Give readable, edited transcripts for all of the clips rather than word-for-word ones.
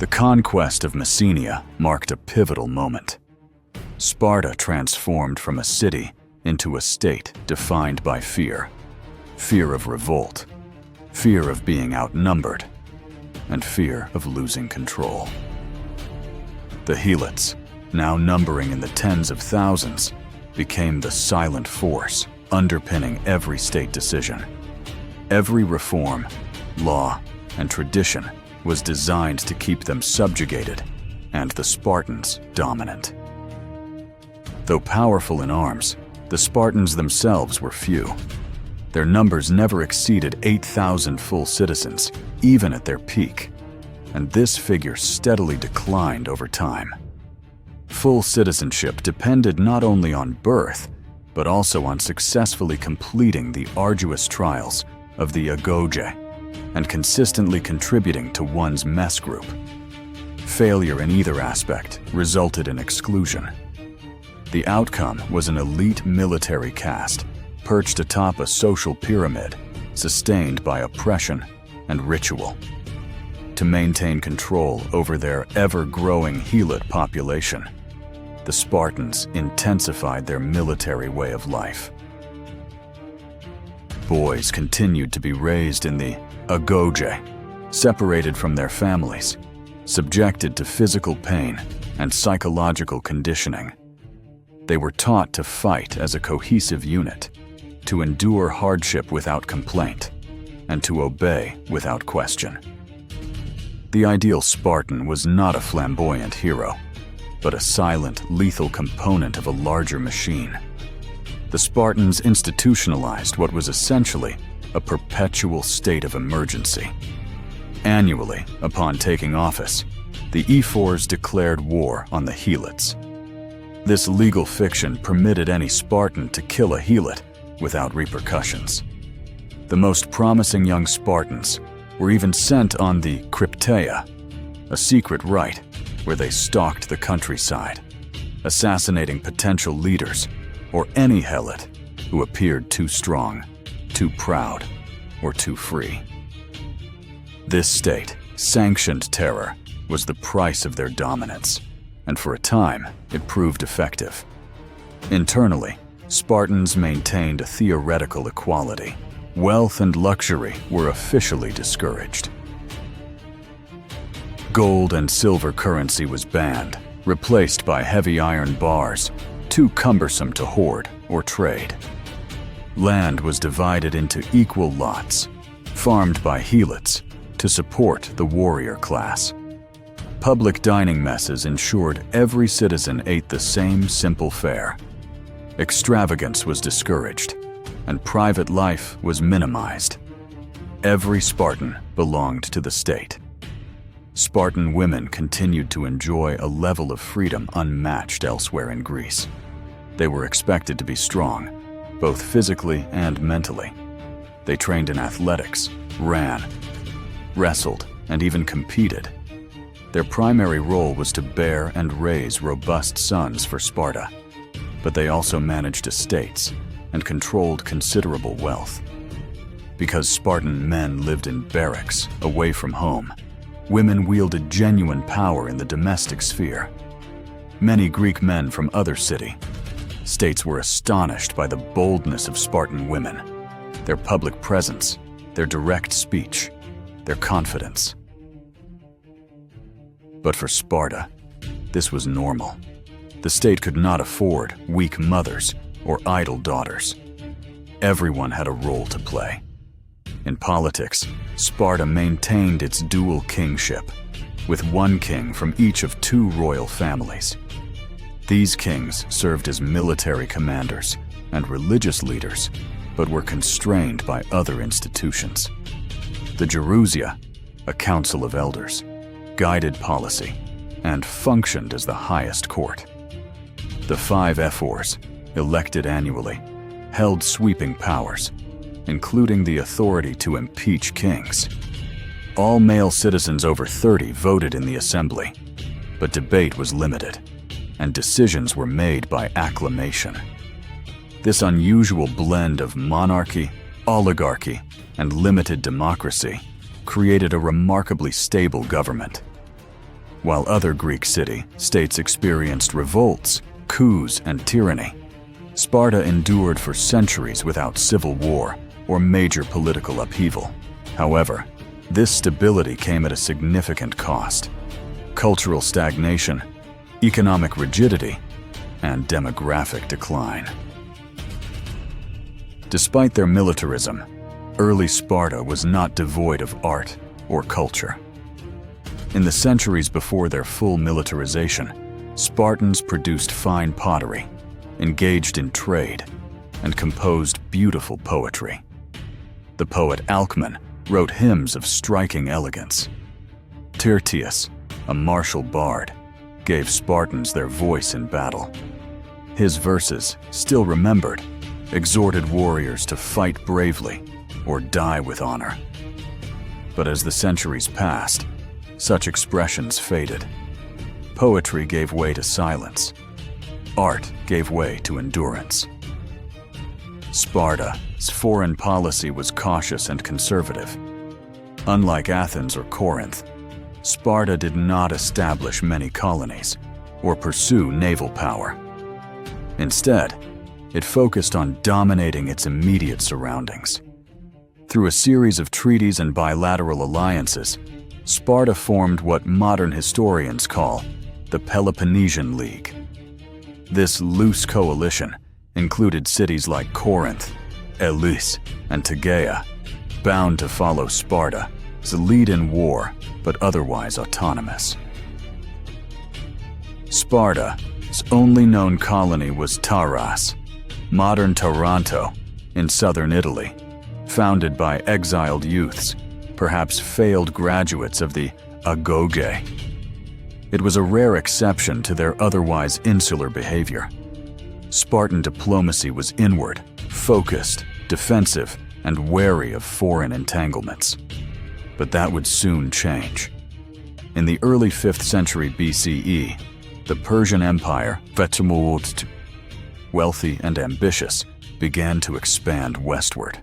The conquest of Messenia marked a pivotal moment. Sparta transformed from a city into a state defined by fear. Fear of revolt, fear of being outnumbered, and fear of losing control. The Helots, now numbering in the tens of thousands, became the silent force underpinning every state decision. Every reform, law, and tradition was designed to keep them subjugated and the Spartans dominant. Though powerful in arms, the Spartans themselves were few. Their numbers never exceeded 8,000 full citizens, even at their peak, and this figure steadily declined over time. Full citizenship depended not only on birth, but also on successfully completing the arduous trials of the Agoge and consistently contributing to one's mess group. Failure in either aspect resulted in exclusion. The outcome was an elite military caste perched atop a social pyramid sustained by oppression and ritual. To maintain control over their ever-growing Helot population, the Spartans intensified their military way of life. Boys continued to be raised in the Agoge, separated from their families, subjected to physical pain and psychological conditioning. They were taught to fight as a cohesive unit, to endure hardship without complaint, and to obey without question. The ideal Spartan was not a flamboyant hero, but a silent, lethal component of a larger machine. The Spartans institutionalized what was essentially a perpetual state of emergency. Annually, upon taking office, the ephors declared war on the Helots. This legal fiction permitted any Spartan to kill a Helot without repercussions. The most promising young Spartans were even sent on the Crypteia, a secret rite where they stalked the countryside, assassinating potential leaders or any Helot who appeared too strong, too proud, or too free. This state, sanctioned terror, was the price of their dominance, and for a time, it proved effective. Internally, Spartans maintained a theoretical equality. Wealth and luxury were officially discouraged. Gold and silver currency was banned, replaced by heavy iron bars, too cumbersome to hoard or trade. Land was divided into equal lots, farmed by Helots to support the warrior class. Public dining messes ensured every citizen ate the same simple fare. Extravagance was discouraged, and private life was minimized. Every Spartan belonged to the state. Spartan women continued to enjoy a level of freedom unmatched elsewhere in Greece. They were expected to be strong, both physically and mentally. They trained in athletics, ran, wrestled, and even competed. Their primary role was to bear and raise robust sons for Sparta, but they also managed estates and controlled considerable wealth. Because Spartan men lived in barracks, away from home, women wielded genuine power in the domestic sphere. Many Greek men from other states were astonished by the boldness of Spartan women, their public presence, their direct speech, their confidence. But for Sparta, this was normal. The state could not afford weak mothers or idle daughters. Everyone had a role to play. In politics, Sparta maintained its dual kingship, with one king from each of two royal families. These kings served as military commanders and religious leaders, but were constrained by other institutions. The Gerousia, a council of elders, guided policy and functioned as the highest court. The 5 ephors, elected annually, held sweeping powers, including the authority to impeach kings. All male citizens over 30 voted in the assembly, but debate was limited, and decisions were made by acclamation. This unusual blend of monarchy, oligarchy, and limited democracy created a remarkably stable government. while other Greek city-states experienced revolts, coups, and tyranny. Sparta endured for centuries without civil war or major political upheaval. However, this stability came at a significant cost: cultural stagnation, economic rigidity, and demographic decline. Despite their militarism, early Sparta was not devoid of art or culture. In the centuries before their full militarization, Spartans produced fine pottery, engaged in trade, and composed beautiful poetry. The poet Alcman wrote hymns of striking elegance. Tyrtaeus, a martial bard, gave Spartans their voice in battle. His verses, still remembered, exhorted warriors to fight bravely or die with honor. But as the centuries passed, such expressions faded. Poetry gave way to silence. Art gave way to endurance. Sparta's foreign policy was cautious and conservative. Unlike Athens or Corinth, Sparta did not establish many colonies or pursue naval power. Instead, it focused on dominating its immediate surroundings. Through a series of treaties and bilateral alliances, Sparta formed what modern historians call the Peloponnesian League. This loose coalition included cities like Corinth, Elis, and Tegea, bound to follow Sparta's lead in war, but otherwise autonomous. Sparta's only known colony was Taras, modern Taranto, in southern Italy, founded by exiled youths, perhaps failed graduates of the Agoge. It was a rare exception to their otherwise insular behavior. Spartan diplomacy was inward, focused, defensive, and wary of foreign entanglements. But that would soon change. In the early 5th century BCE, the Persian Empire, wealthy and ambitious, began to expand westward.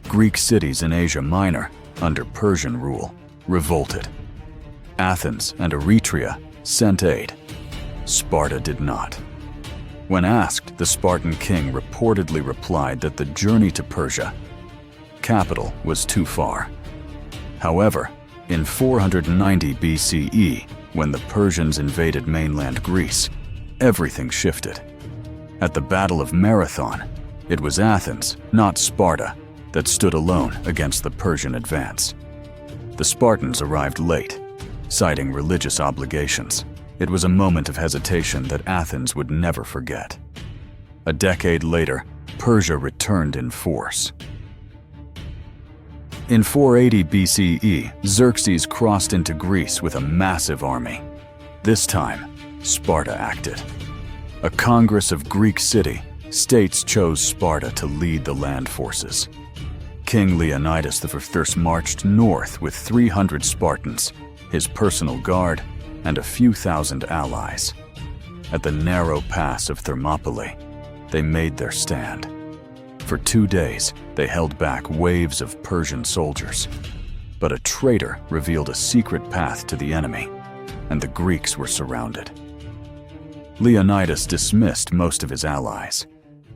Greek cities in Asia Minor, under Persian rule, revolted. Athens and Eretria sent aid. Sparta did not. When asked, the Spartan king reportedly replied that the journey to Persia, capital, was too far. However, in 490 BCE, when the Persians invaded mainland Greece, everything shifted. At the Battle of Marathon, it was Athens, not Sparta, that stood alone against the Persian advance. The Spartans arrived late, citing religious obligations. It was a moment of hesitation that Athens would never forget. A decade later, Persia returned in force. In 480 BCE, Xerxes crossed into Greece with a massive army. This time, Sparta acted. A congress of Greek city-states chose Sparta to lead the land forces. King Leonidas I marched north with 300 Spartans, his personal guard, and a few thousand allies. At the narrow pass of Thermopylae, they made their stand. For 2 days, they held back waves of Persian soldiers. But a traitor revealed a secret path to the enemy, and the Greeks were surrounded. Leonidas dismissed most of his allies.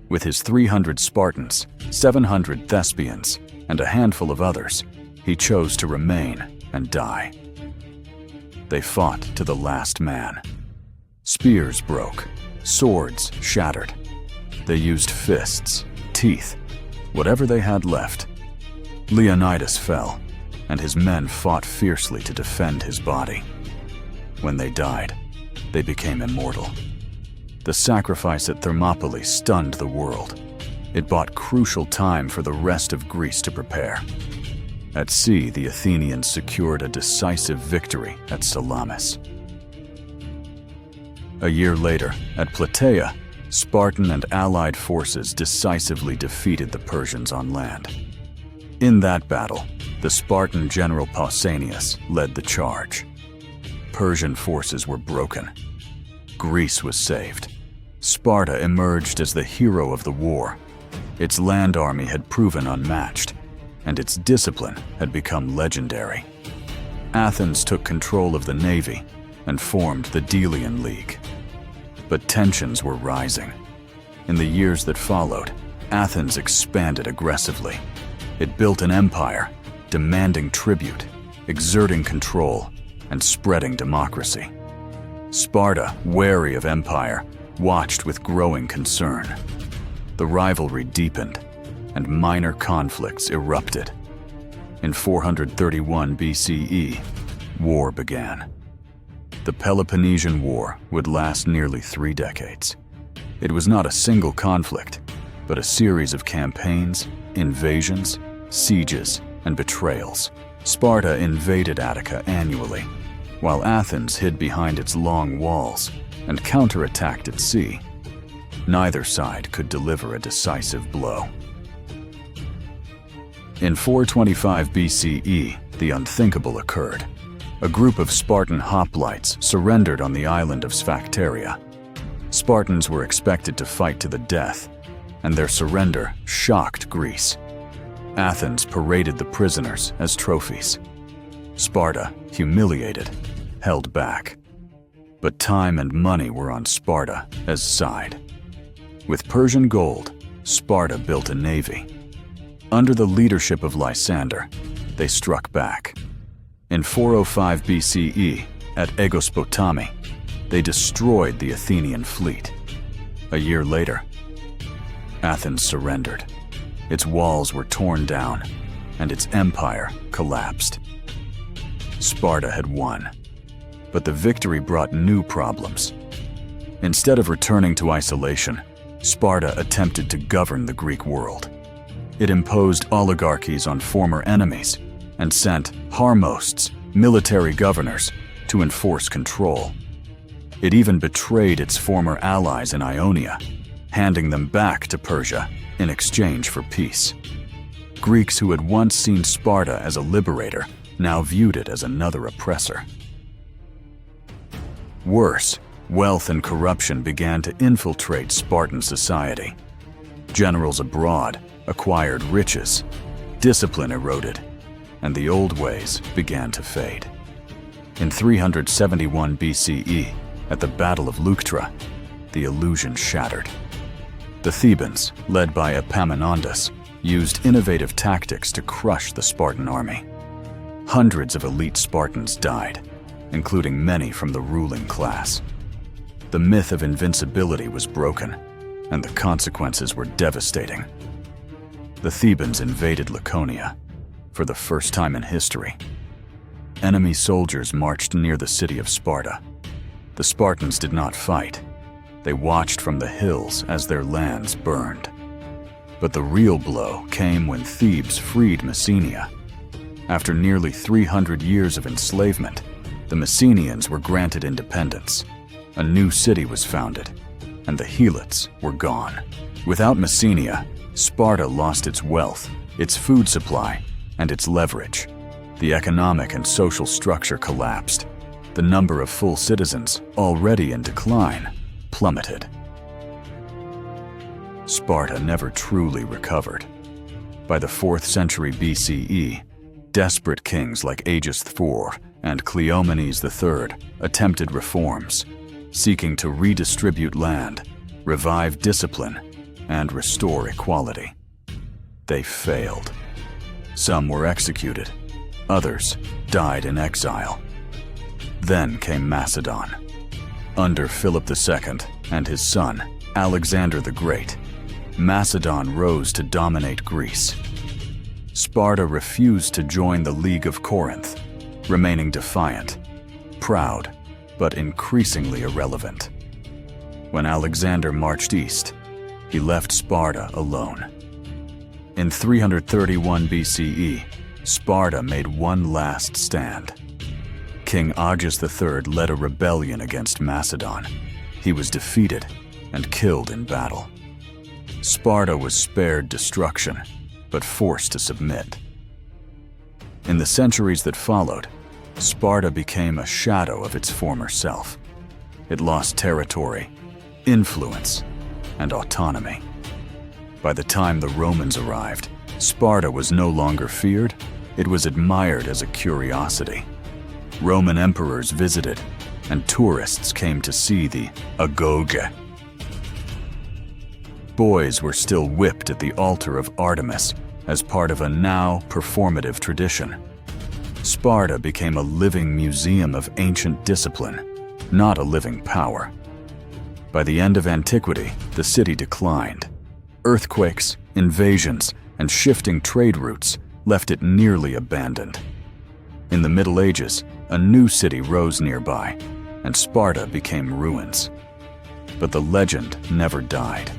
With his 300 Spartans, 700 Thespians, and a handful of others, he chose to remain and die. They fought to the last man. Spears broke, swords shattered. They used fists, teeth, whatever they had left. Leonidas fell, and his men fought fiercely to defend his body. When they died, they became immortal. The sacrifice at Thermopylae stunned the world. It bought crucial time for the rest of Greece to prepare. At sea, the Athenians secured a decisive victory at Salamis. A year later, at Plataea, Spartan and allied forces decisively defeated the Persians on land. In that battle, the Spartan general Pausanias led the charge. Persian forces were broken. Greece was saved. Sparta emerged as the hero of the war. Its land army had proven unmatched, and its discipline had become legendary. Athens took control of the navy, and formed the Delian League. But tensions were rising. In the years that followed, Athens expanded aggressively. It built an empire, demanding tribute, exerting control, and spreading democracy. Sparta, wary of empire, watched with growing concern. The rivalry deepened, and minor conflicts erupted. In 431 BCE, war began. The Peloponnesian War would last nearly 3 decades. It was not a single conflict, but a series of campaigns, invasions, sieges, and betrayals. Sparta invaded Attica annually, while Athens hid behind its long walls and counterattacked at sea. Neither side could deliver a decisive blow. In 425 BCE, the unthinkable occurred. A group of Spartan hoplites surrendered on the island of Sphacteria. Spartans were expected to fight to the death, and their surrender shocked Greece. Athens paraded the prisoners as trophies. Sparta, humiliated, held back. But time and money were on Sparta's side. With Persian gold, Sparta built a navy. Under the leadership of Lysander, they struck back. In 405 BCE, at Agoge, they destroyed the Athenian fleet. A year later, Athens surrendered. Its walls were torn down, and its empire collapsed. Sparta had won, but the victory brought new problems. Instead of returning to isolation, Sparta attempted to govern the Greek world. It imposed oligarchies on former enemies and sent harmosts, military governors, to enforce control. It even betrayed its former allies in Ionia, handing them back to Persia in exchange for peace. Greeks who had once seen Sparta as a liberator now viewed it as another oppressor. Worse, wealth and corruption began to infiltrate Spartan society. Generals abroad acquired riches, discipline eroded, and the old ways began to fade. In 371 BCE, at the Battle of Leuctra, the illusion shattered. The Thebans, led by Epaminondas, used innovative tactics to crush the Spartan army. Hundreds of elite Spartans died, including many from the ruling class. The myth of invincibility was broken, and the consequences were devastating. The Thebans invaded Laconia for the first time in history. Enemy soldiers marched near the city of Sparta. The Spartans did not fight. They watched from the hills as their lands burned. But the real blow came when Thebes freed Messenia. After nearly 300 years of enslavement, the Messenians were granted independence. A new city was founded, and the Helots were gone. Without Messenia, Sparta lost its wealth, its food supply, and its leverage. The economic and social structure collapsed. The number of full citizens, already in decline, plummeted. Sparta never truly recovered. By the 4th century BCE, desperate kings like Aegeus IV and Cleomenes III attempted reforms, seeking to redistribute land, revive discipline, and restore equality. They failed. Some were executed, others died in exile. Then came Macedon. Under Philip II and his son, Alexander the Great, Macedon rose to dominate Greece. Sparta refused to join the League of Corinth, remaining defiant, proud, but increasingly irrelevant. When Alexander marched east, he left Sparta alone. In 331 BCE, Sparta made one last stand. King Agoge III led a rebellion against Macedon. He was defeated and killed in battle. Sparta was spared destruction, but forced to submit. In the centuries that followed, Sparta became a shadow of its former self. It lost territory, influence, and autonomy. By the time the Romans arrived, Sparta was no longer feared, it was admired as a curiosity. Roman emperors visited, and tourists came to see the Agoge. Boys were still whipped at the altar of Artemis as part of a now performative tradition. Sparta became a living museum of ancient discipline, not a living power. By the end of antiquity, the city declined. Earthquakes, invasions, and shifting trade routes left it nearly abandoned. In the Middle Ages, a new city rose nearby, and Sparta became ruins. But the legend never died.